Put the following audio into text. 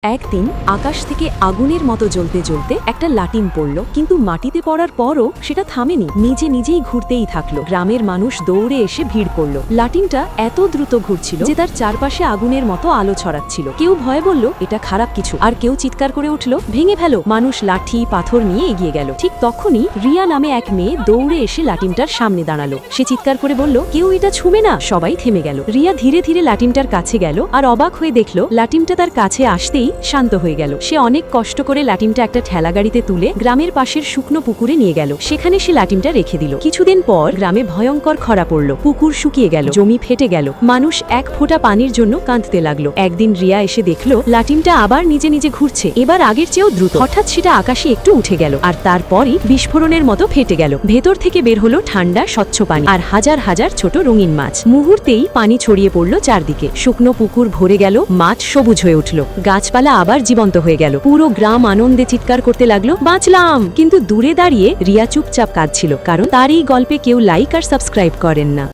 একদিন আকাশ থেকে আগুনের মতো জ্বলতে জ্বলতে একটা লাটিম পড়ল, কিন্তু মাটিতে পড়ার পরও সেটা থামেনি, নিজে নিজেই ঘুরতেই থাকলো। গ্রামের মানুষ দৌড়ে এসে ভিড় করল। লাটিমটা এত দ্রুত ঘুরছিল যে তার চারপাশে আগুনের মতো আলো ছড়াচ্ছিল। কেউ ভয়ে বলল এটা খারাপ কিছু, আর কেউ চিৎকার করে উঠল ভেঙে ফেলো। মানুষ লাঠি পাথর নিয়ে এগিয়ে গেল। ঠিক তখনই রিয়া নামে এক মেয়ে দৌড়ে এসে লাটিমটার সামনে দাঁড়ালো। সে চিৎকার করে বলল কেউ এটা ছুঁবে না। সবাই থেমে গেল। রিয়া ধীরে ধীরে লাটিমটার কাছে গেল আর অবাক হয়ে দেখলো লাটিমটা তার কাছে আসতেই শান্ত হয়ে গেল। সে অনেক কষ্ট করে লাটিমটা একটা ঠেলা গাড়িতে তুলে গ্রামের পাশের শুকনো পুকুরে নিয়ে গেল। সেখানে সে লাটিমটা রেখে দিল। কিছুদিন পর গ্রামে ভয়ঙ্কর খরা পড়ল। পুকুর শুকিয়ে গেল, জমি ফেটে গেল, মানুষ এক ফোঁটা পানির জন্য কাঁদতে লাগলো। একদিন রিয়া এসে দেখলো লাটিমটা আবার নিজে নিজে ঘুরছে, এবার আগের চেয়েও দ্রুত। হঠাৎ সেটা আকাশে একটু উঠে গেল আর তারপরই বিস্ফোরণের মতো ফেটে গেল। ভেতর থেকে বের হলো ঠান্ডা স্বচ্ছ পানি আর হাজার হাজার ছোট রঙিন মাছ। মুহূর্তেই পানি ছড়িয়ে পড়লো চারদিকে। শুকনো পুকুর ভরে গেল, মাছ সবুজ হয়ে উঠল, গাছপালা আবার জীবন্ত হয়ে গেল। পুরো গ্রাম আনন্দে চিৎকার করতে লাগলো বাঁচলাম। কিন্তু দূরে দাঁড়িয়ে রিয়া চুপচাপ কাঁদছিল, কারণ তার এই গল্পে কেউ লাইক আর সাবস্ক্রাইব করেন না।